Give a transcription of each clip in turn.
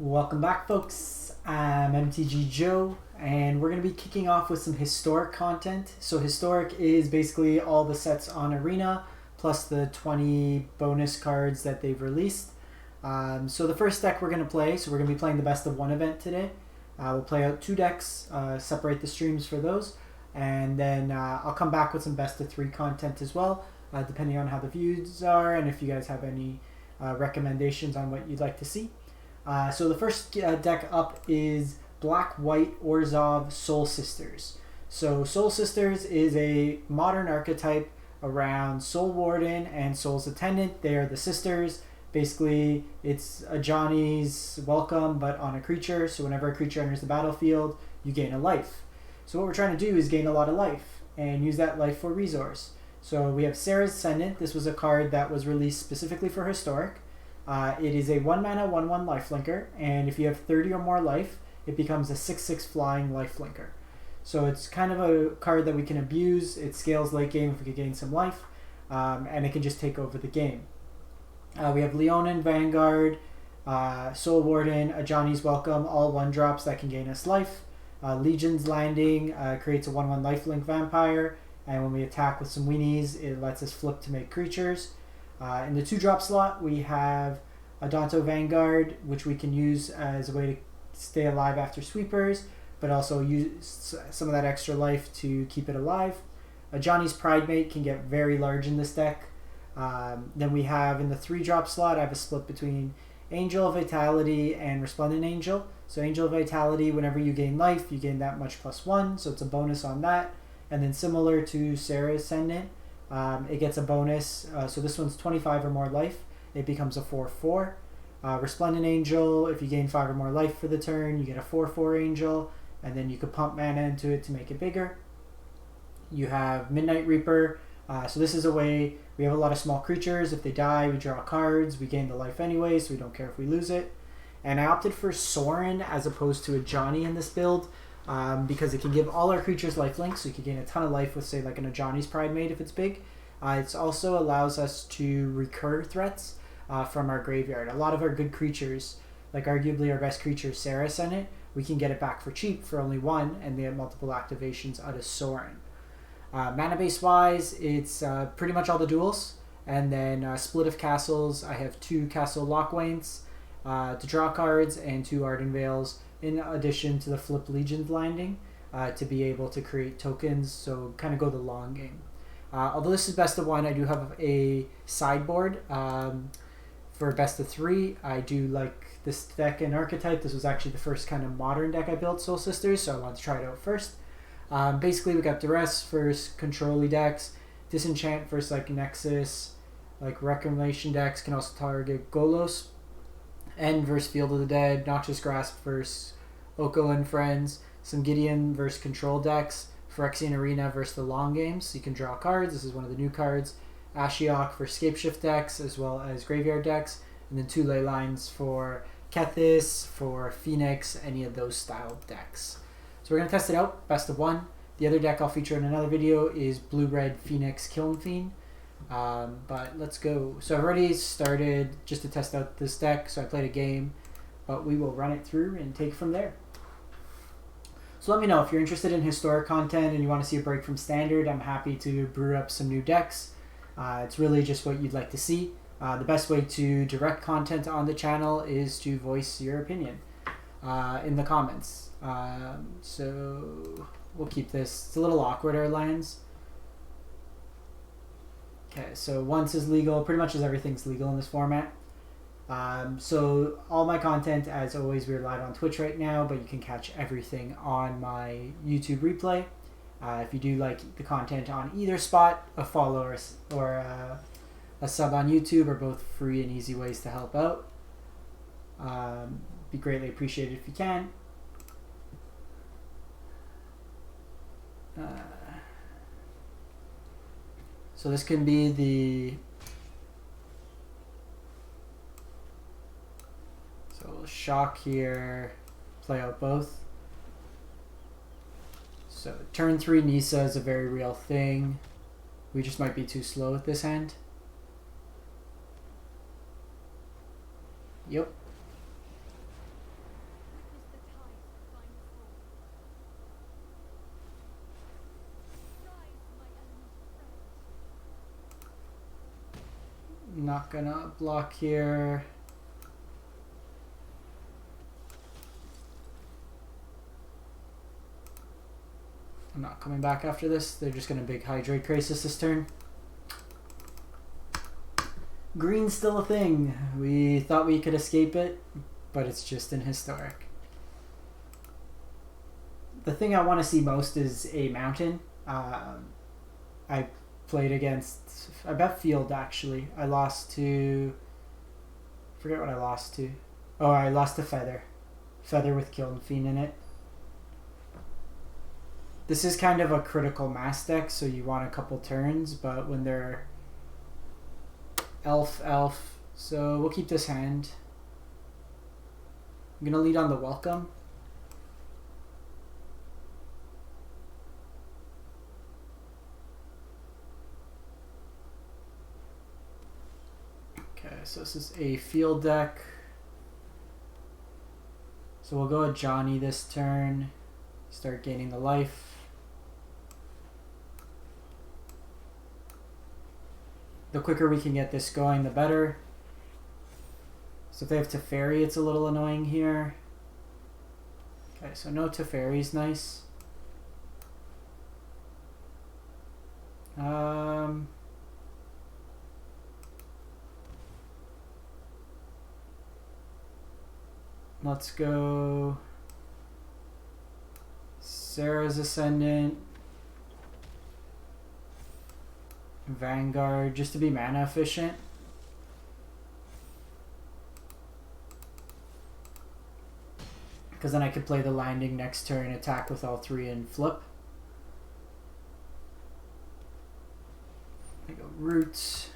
Welcome back, folks. I'm MTG Joe, and we're going to be kicking off with some historic content. So historic is basically all the sets on Arena, plus the 20 bonus cards that they've released. So the first deck we're going to play, so we're going to be playing the best of one event today. We'll play out two decks, separate the streams for those, and then I'll come back with some best of three content as well, depending on how the views are, and if you guys have any recommendations on what you'd like to see. So the first deck up is Black-White Orzhov Soul Sisters. So Soul Sisters is a modern archetype around Soul Warden and Soul's Attendant. They are the sisters. Basically, it's Ajani's welcome, but on a creature. So whenever a creature enters the battlefield, you gain a life. So what we're trying to do is gain a lot of life and use that life for resource. So we have Serra Ascendant. This was a card that was released specifically for Historic. It is a 1-mana 1/1 lifelinker, and if you have 30 or more life, it becomes a 6/6 flying lifelinker. So it's kind of a card that we can abuse. It scales late game if we could gain some life, and it can just take over the game. We have Leonin Vanguard, Soul Warden, Ajani's Welcome, all 1-drops that can gain us life. Legion's Landing creates a 1/1 lifelink vampire, and when we attack with some weenies, it lets us flip to make creatures. In the 2-drop slot, we have Adanto Vanguard, which we can use as a way to stay alive after sweepers, but also use some of that extra life to keep it alive. Ajani's Pridemate can get very large in this deck. Then we have in the 3-drop slot, I have a split between Angel of Vitality and Resplendent Angel. So Angel of Vitality, whenever you gain life, you gain that much +1, so it's a bonus on that. And then similar to Serra Ascendant, it gets a bonus. So this one's 25 or more life. It becomes a 4/4. Resplendent Angel, if you gain 5 or more life for the turn, you get a 4/4 Angel, and then you could pump mana into it to make it bigger. You have Midnight Reaper. So this is a way, we have a lot of small creatures. If they die, we draw cards. We gain the life anyway, so we don't care if we lose it. And I opted for Sorin as opposed to Ajani in this build. Because it can give all our creatures lifelink, so you can gain a ton of life with, say, like an Ajani's Pridemate if it's big. It also allows us to recur threats from our graveyard. A lot of our good creatures, like arguably our best creature, Serra Ascendant, we can get it back for cheap for only 1, and they have multiple activations out of Sorin. Mana base wise, it's pretty much all the duels, and then split of castles. I have 2 Castle Locthwains to draw cards and 2 Ardenvales, in addition to the flip Legion's Landing to be able to create tokens, so kind of go the long game. Although this is best of 1, I do have a sideboard for best of 3. I do like this deck and archetype. This was actually the first kind of modern deck I built, Soul Sisters, so I wanted to try it out first. Basically, we got Duress versus control-y decks, Disenchant versus like Nexus, like Reclamation decks can also target Golos, End versus Field of the Dead, Noxious Grasp versus Oko and Friends, some Gideon versus control decks, Phyrexian Arena versus the long games, so you can draw cards. This is one of the new cards. Ashiok for Scapeshift decks, as well as graveyard decks, and then 2 Leylines for Kethis, for Phoenix, any of those style decks. So we're going to test it out, best of 1. The other deck I'll feature in another video is Blue-Red Phoenix Kiln Fiend. But let's go. So I've already started just to test out this deck, so I played a game, but we will run it through and take it from there. So let me know if you're interested in historic content and you want to see a break from standard. I'm happy to brew up some new decks. It's really just what you'd like to see. The best way to direct content on the channel is to voice your opinion in the comments. So we'll keep this. It's a little awkward, our lands. Okay, so once is legal, pretty much as everything's legal in this format. So all my content, as always, we're live on Twitch right now, but you can catch everything on my YouTube replay. If you do like the content on either spot, a follow or a sub on YouTube are both free and easy ways to help out. Be greatly appreciated if you can. So this can be the, so we'll shock here, play out both. So turn 3 Nisa is a very real thing. We just might be too slow with this hand. Yep. Not gonna block here. I'm not coming back after this. They're just gonna big Hydrate Crisis this turn. Green's still a thing. We thought we could escape it, but it's just in Historic. The thing I want to see most is a mountain. I played against, I bet Field actually. I lost to, I forget what I lost to. Oh, I lost to Feather. Feather with Kiln Fiend in it. This is kind of a critical mass deck, so you want a couple turns, but when they're elf, so we'll keep this hand. I'm gonna lead on the Welcome. Okay, so this is a field deck. So we'll go Ajani this turn, start gaining the life. The quicker we can get this going, the better. So if they have Teferi, it's a little annoying here. Okay, so no Teferi's nice. Let's go Serra's Ascendant. Vanguard, just to be mana efficient. Because then I could play the landing next turn, attack with all three, and flip. I go Roots.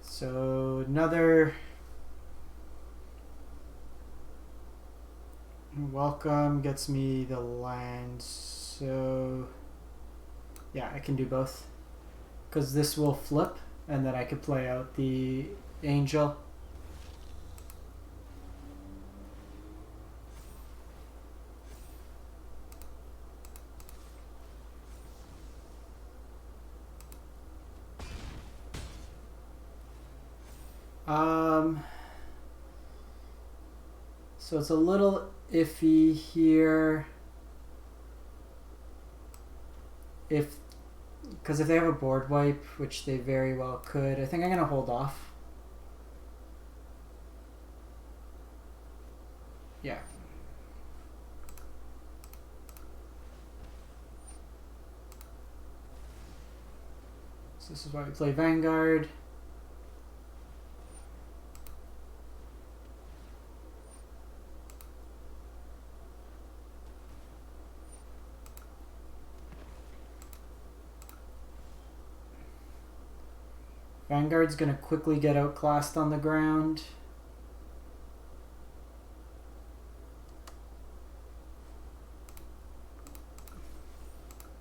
So another Welcome gets me the land, so yeah, I can do both. Because this will flip, and then I could play out the Angel. So it's a little iffy here. Because if they have a board wipe, which they very well could, I think I'm going to hold off. Yeah. So this is why we play Vanguard. Vanguard's going to quickly get outclassed on the ground.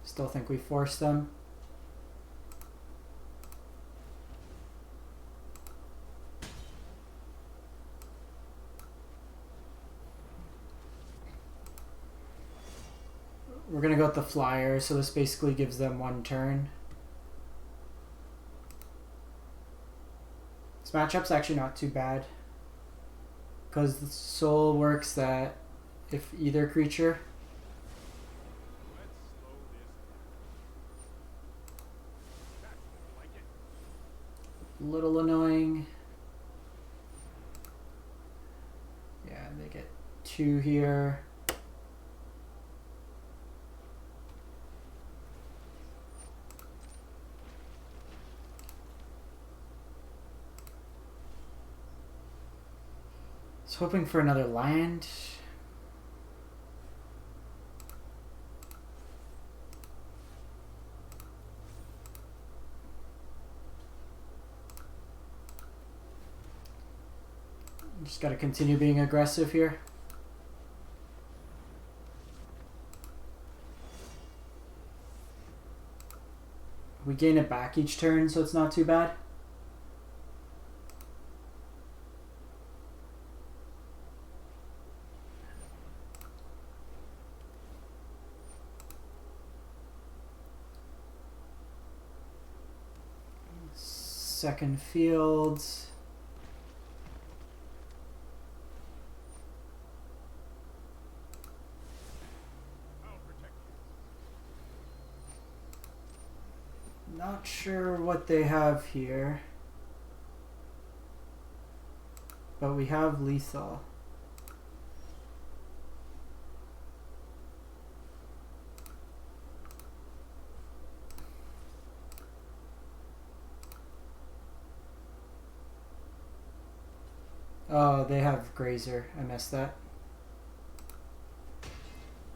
Still think we forced them. We're going to go with the flyer, so this basically gives them one turn. Matchup's actually not too bad because the soul works that if either creature little annoying. Yeah, they get 2 here. Hoping for another land. Just got to continue being aggressive here. We gain it back each turn, so it's not too bad. second field. Not sure what they have here, but we have lethal. Oh, they have Grazer. I missed that.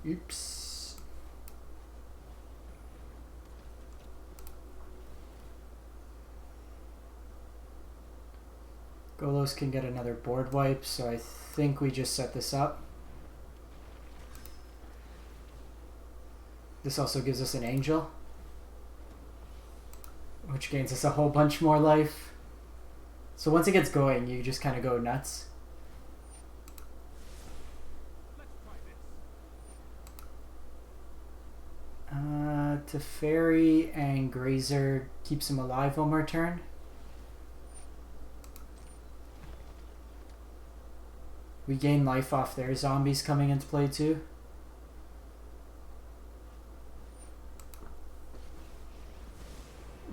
Oops. Golos can get another board wipe, so I think we just set this up. This also gives us an Angel, which gains us a whole bunch more life. So once it gets going, you just kind of go nuts. Teferi and Grazer keeps him alive one more turn. We gain life off their zombies coming into play too.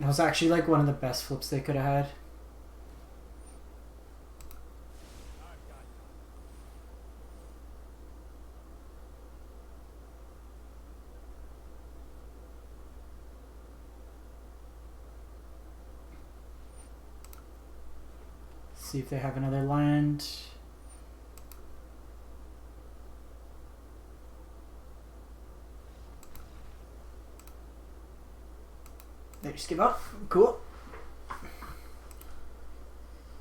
That was actually like one of the best flips they could have had. See if they have another land. They just give up. Cool.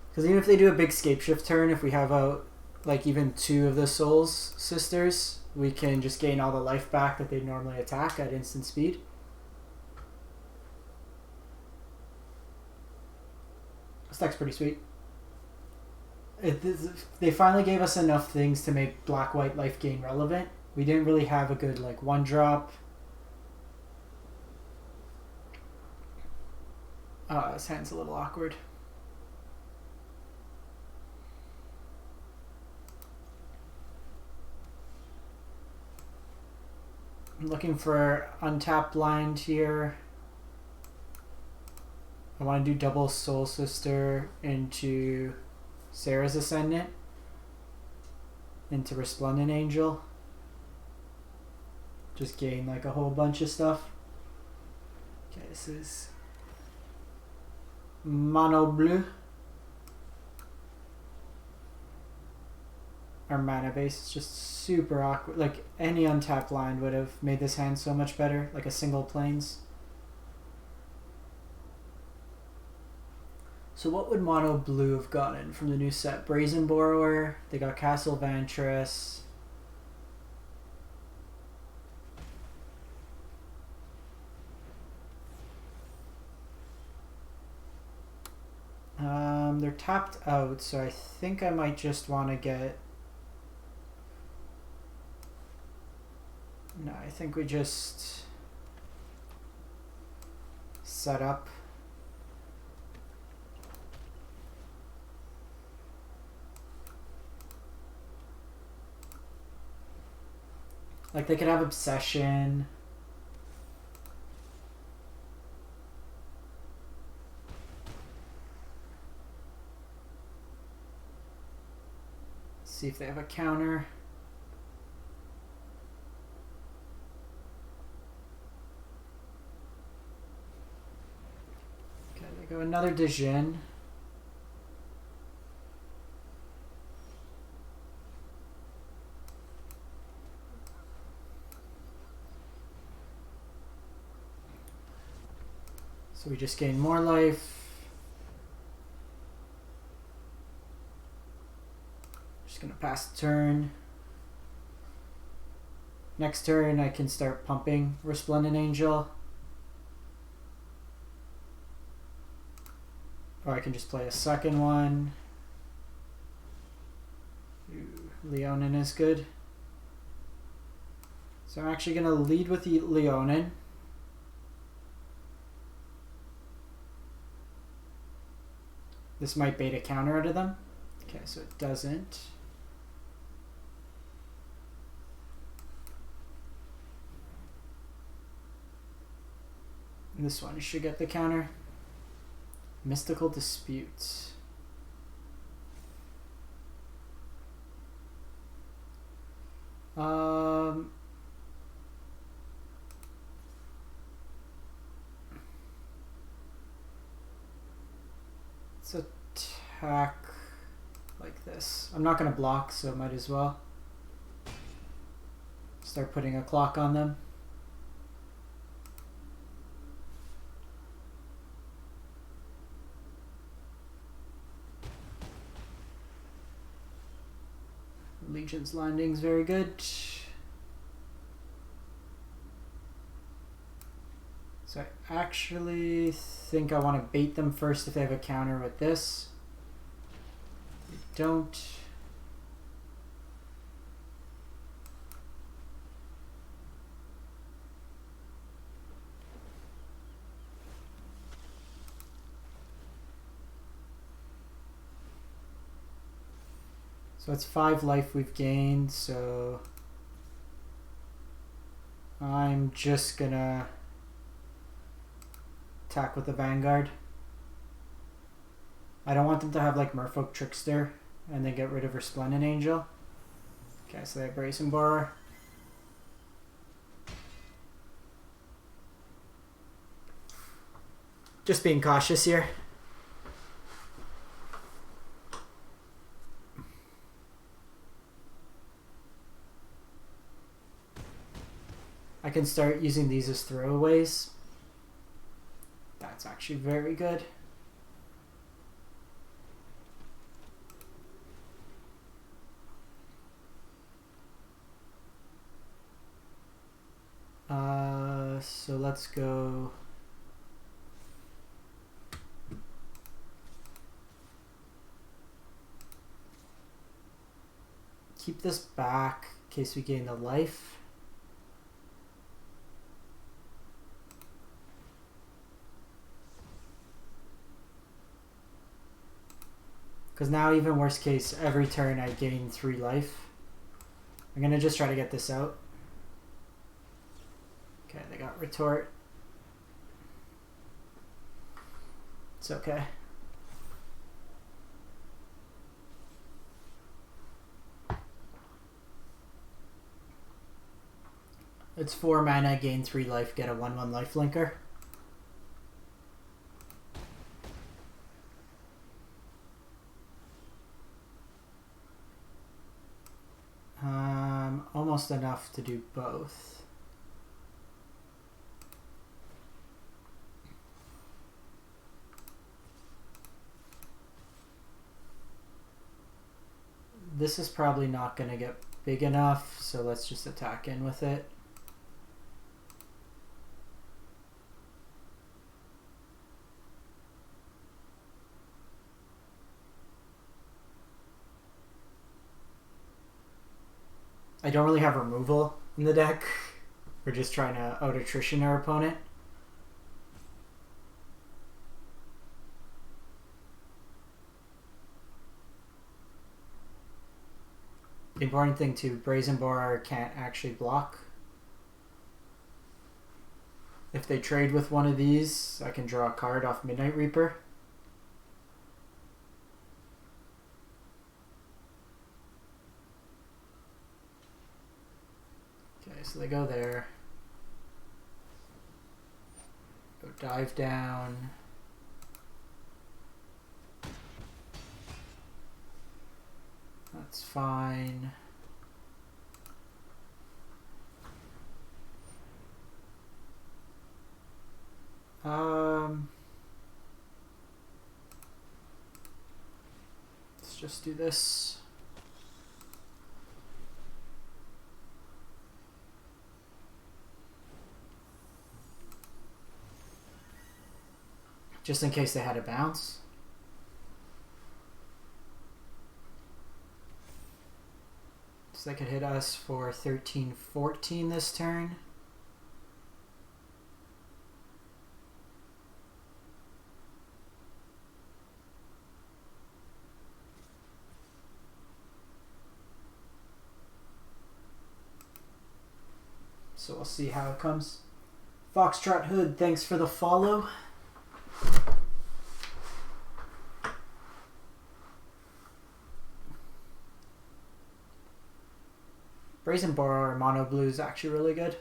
Because even if they do a big Scapeshift turn, if we have out like even 2 of the Souls Sisters, we can just gain all the life back that they normally attack at instant speed. This deck's pretty sweet. They finally gave us enough things to make black-white Lifegain relevant. We didn't really have a good like 1-drop. His hand's a little awkward. I'm looking for untapped blind here. I want to do double Soul Sister into Serra's Ascendant, into Resplendent Angel. Just gain like a whole bunch of stuff. Okay, this is Mono Blue. Our mana base is just super awkward. Like any untapped land would have made this hand so much better, like a single plains. So what would Mono Blue have gotten from the new set? Brazen Borrower, they got Castle Vantress. They're tapped out, so I think I might just want to get... No, I think we just set up. Like they could have Obsession. See if they have a counter. Okay, they go another Dijon. So we just gain more life. Just gonna pass the turn. Next turn I can start pumping Resplendent Angel. Or I can just play a second one. Ooh, Leonin is good. So I'm actually gonna lead with the Leonin. This might bait a counter out of them. Okay, so it doesn't. And this one should get the counter. Mystical Dispute. Let's attack like this. I'm not going to block, so might as well start putting a clock on them. Legion's Landing's very good. So I actually think I want to bait them first if they have a counter with this. They don't. So it's 5 life we've gained, so I'm just gonna attack with the Vanguard. I don't want them to have like Merfolk Trickster and then get rid of Resplendent Angel. Okay, so they have Brazen Borer. Just being cautious here. I can start using these as throwaways. That's actually very good. So let's go. Keep this back in case we gain the life. Because now, even worst case, every turn I gain 3 life. I'm going to just try to get this out. Okay, they got Retort. It's okay. It's 4 mana, gain 3 life, get a 1/1 lifelinker. Almost enough to do both. This is probably not going to get big enough, so let's just attack in with it. I don't really have removal in the deck. We're just trying to out-attrition our opponent. The important thing too, Brazen Borer can't actually block. If they trade with one of these, I can draw a card off Midnight Reaper. So they go there. Go dive down. That's fine. Let's just do this. Just in case they had a bounce. So they could hit us for 13-14 this turn. So we'll see how it comes. Foxtrot Hood, thanks for the follow. Brazen Boar mono blue is actually really good.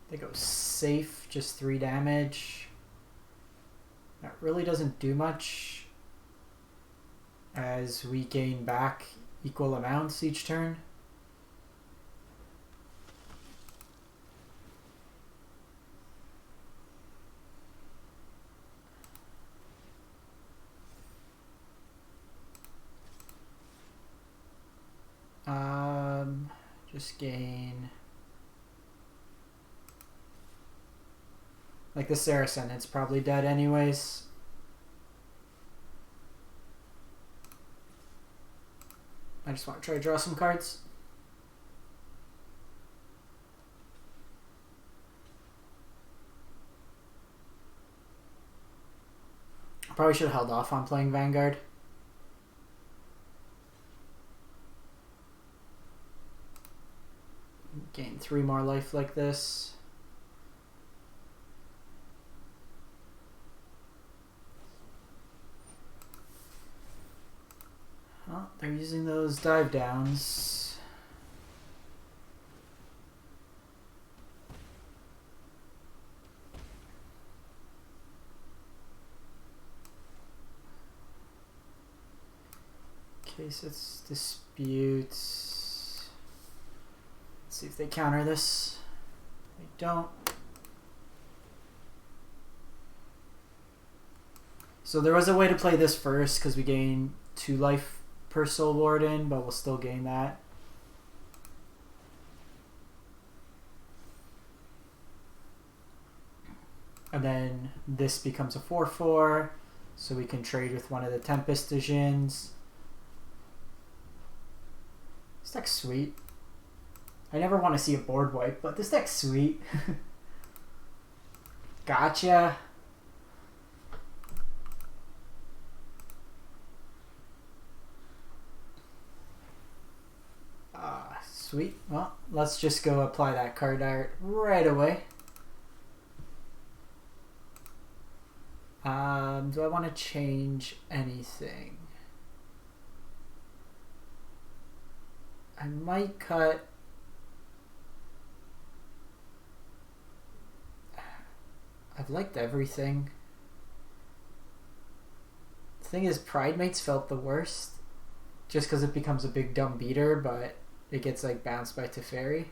They go safe, just 3 damage. That really doesn't do much as we gain back equal amounts each turn. Just gain... Like the Serra Ascendant's probably dead anyways. I just want to try to draw some cards. Probably should have held off on playing Vanguard. Gain 3 more life like this. Oh, they're using those dive downs. Case it's disputes. Let's see if they counter this. They don't. So there was a way to play this first because we gain 2 life per Soul Warden, but we'll still gain that. And then this becomes a 4/4, so we can trade with one of the Tempest Visions. This deck's sweet. I never want to see a board wipe, but this deck's sweet. Gotcha. Sweet. Well, let's just go apply that card art right away. Do I want to change anything? I might cut... I've liked everything. The thing is, Pridemate's felt the worst. Just because it becomes a big dumb beater, but it gets like bounced by Teferi.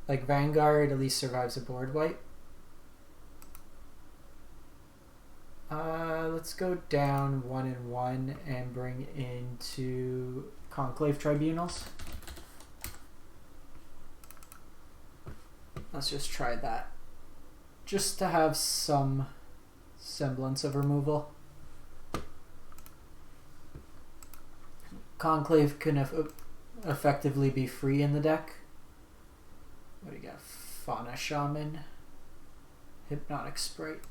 Like Vanguard at least survives a board wipe. Let's go down 1 and 1 and bring into Conclave Tribunals. Let's just try that. Just to have some semblance of removal. Conclave can effectively be free in the deck. What do you got? Fauna Shaman. Hypnotic Sprite.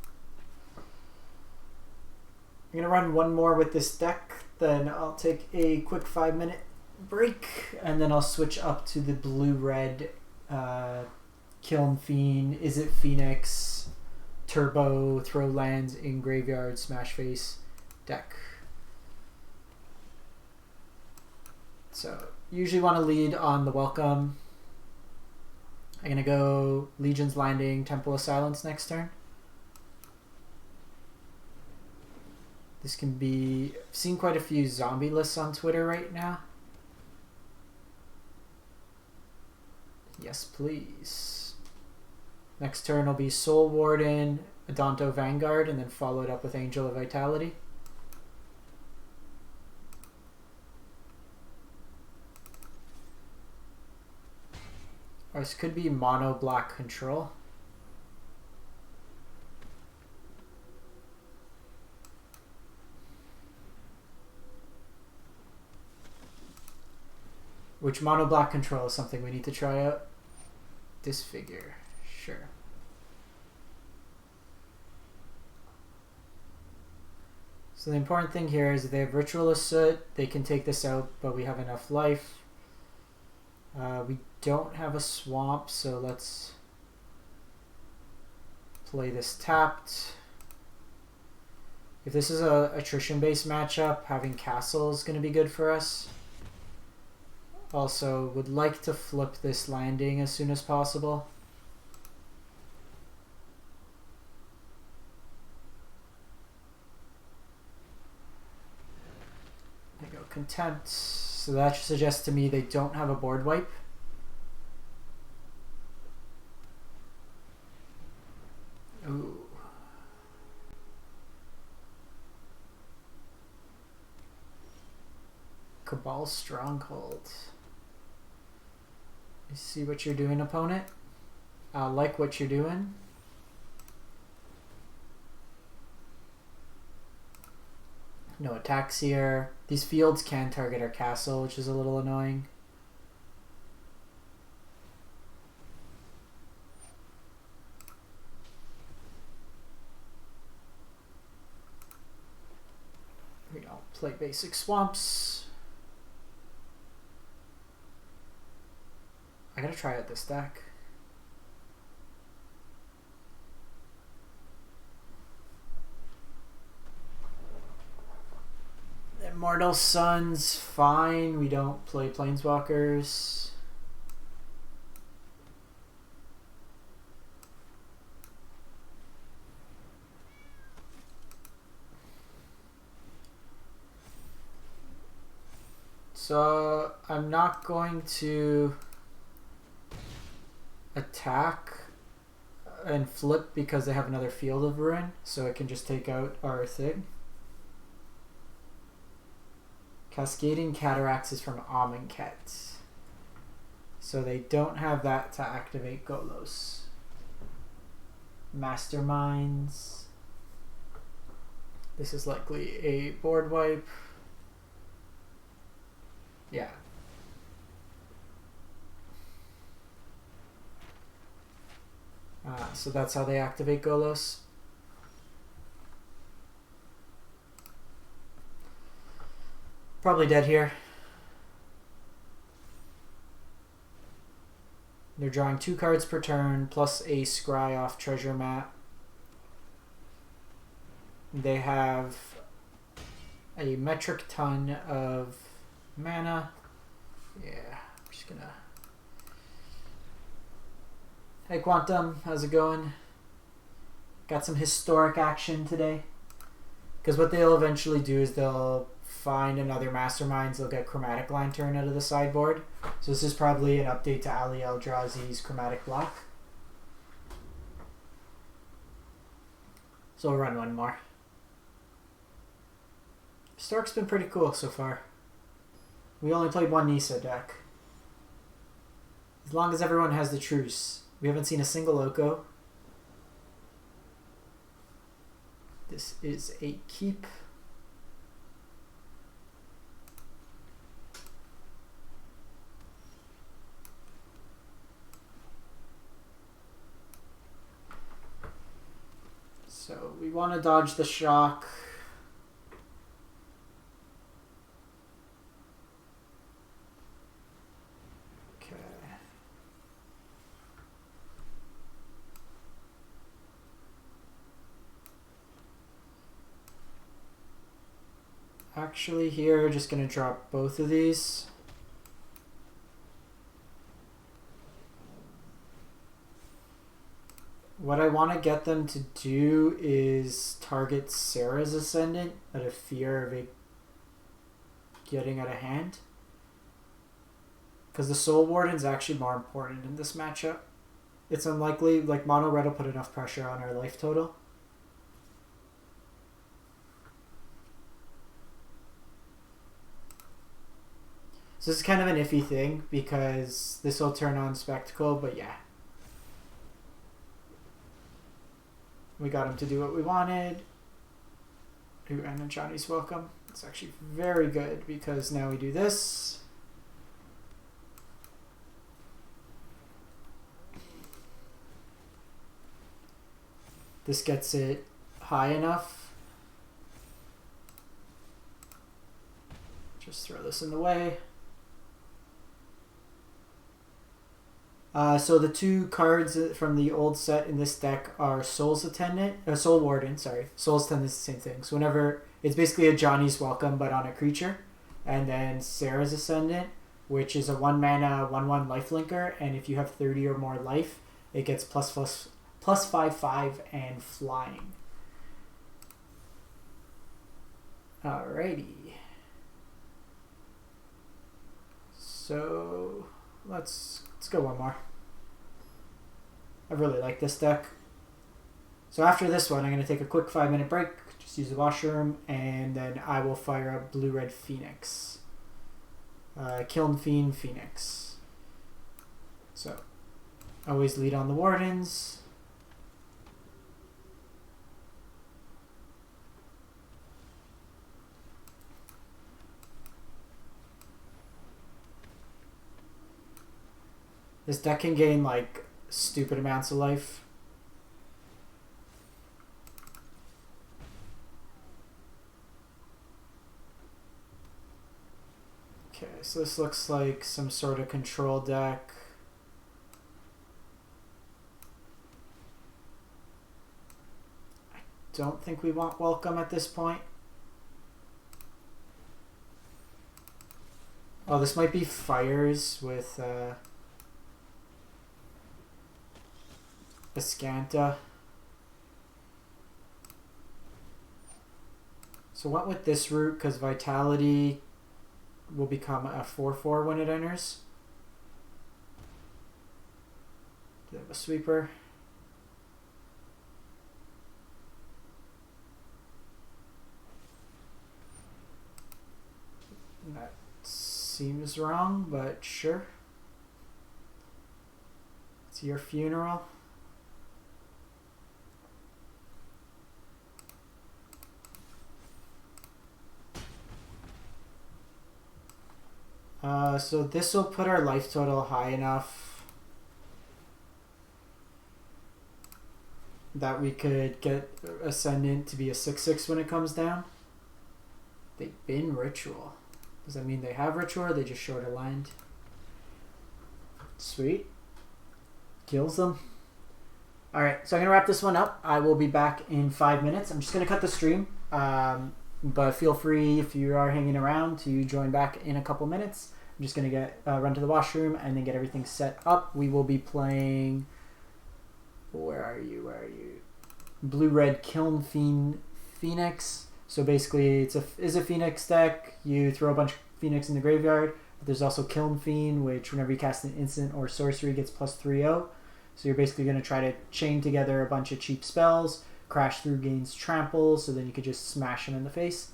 I'm going to run one more with this deck, then I'll take a quick 5-minute break, and then I'll switch up to the blue-red Kiln Fiend, Is It Phoenix, Turbo, Throw Lands in Graveyard, Smash Face deck. So, usually want to lead on the Welcome. I'm going to go Legion's Landing, Temple of Silence next turn. This can be... I've seen quite a few zombie lists on Twitter right now. Yes, please. Next turn will be Soul Warden, Adanto Vanguard, and then followed up with Angel of Vitality. Or this could be mono black control. Which mono black control is something we need to try out. Disfigure, sure. So the important thing here is if they have Ritualist Soot, they can take this out, but we have enough life. We don't have a swamp, so let's play this tapped. If this is a attrition-based matchup, having Castle is going to be good for us. Also, would like to flip this landing as soon as possible. There you go, Contempt. So that suggests to me they don't have a board wipe. Ooh. Cabal Stronghold. You see what you're doing, opponent? I like what you're doing. No attacks here. These fields can target our castle, which is a little annoying. We don't play basic swamps. I gotta try out this deck. Immortal Suns, fine. We don't play Planeswalkers. So I'm not going to attack and flip because they have another Field of Ruin, so I can just take out our thing. Cascading Cataracts is from Amonkhet, so they don't have that to activate Golos. Masterminds. This is likely a board wipe. Yeah. So that's how they activate Golos. Probably dead here. They're drawing 2 cards per turn, plus a scry off treasure map. They have a metric ton of mana. Yeah, I'm just gonna... Hey Quantum, how's it going? Got some historic action today. Because what they'll eventually do is they'll find another Masterminds, they'll get Chromatic Lantern out of the sideboard. So this is probably an update to Ali Eldrazi's Chromatic Block. So we'll run one more. Historic's been pretty cool so far. We only played one Nisa deck. As long as everyone has the truce. We haven't seen a single Oko. This is a keep. So we want to dodge the shock. Okay. Actually here, just going to drop both of these. What I want to get them to do is target Serra's Ascendant out of fear of it getting out of hand. Because the Soul Warden is actually more important in this matchup. It's unlikely, like Mono Red will put enough pressure on our life total. So this is kind of an iffy thing because this will turn on Spectacle, but yeah. We got him to do what we wanted. Ooh, and Ajani's welcome. It's actually very good because now we do this. This gets it high enough. just throw this in the way. So the two cards from the old set in this deck are Soul Warden, sorry. Soul's Attendant is the same thing. So whenever, it's basically Ajani's Welcome, but on a creature. And then Serra's Ascendant, which is a 1-mana, 1/1 lifelinker, and if you have 30 or more life, it gets +5/5 and flying. Alrighty. So let's go one more. I really like this deck. So after this one, I'm going to take a quick 5-minute break, just use the washroom, and then I will fire up Blue-Red Phoenix. Kiln Fiend Phoenix. So, always lead on the Wardens. This deck can gain like stupid amounts of life. Okay, so this looks like some sort of control deck. I don't think we want Welcome at this point. Oh, this might be Fires with Ascanta. So went with this route because Vitality will become a 4/4 when it enters. Do they have a sweeper? That seems wrong, but sure. It's your funeral. So this will put our life total high enough that we could get Ascendant to be a 6/6 when it comes down. They bin Ritual. Does that mean they have Ritual or they just short a land? Sweet. Kills them. Alright, so I'm going to wrap this one up. I will be back in 5 minutes. I'm just going to cut the stream. But feel free, if you are hanging around, to join back in a couple minutes. I'm just going to run to the washroom and then get everything set up. We will be playing... Where are you? Blue-Red Kiln Fiend Phoenix. So basically, it's a Phoenix deck. You throw a bunch of Phoenix in the graveyard. But there's also Kiln Fiend, which whenever you cast an instant or sorcery gets +3/0. So you're basically going to try to chain together a bunch of cheap spells. Crash Through gains Trample, so then you could just smash him in the face.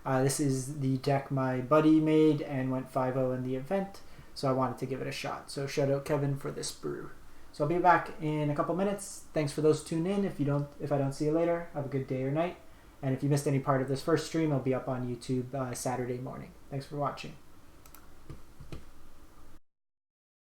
This is the deck my buddy made and went 5/0 in the event, so I wanted to give it a shot. So shout out Kevin for this brew. So I'll be back in a couple minutes. Thanks for those tune in. If I don't see you later, have a good day or night. And if you missed any part of this first stream, it'll be up on YouTube Saturday morning. Thanks for watching.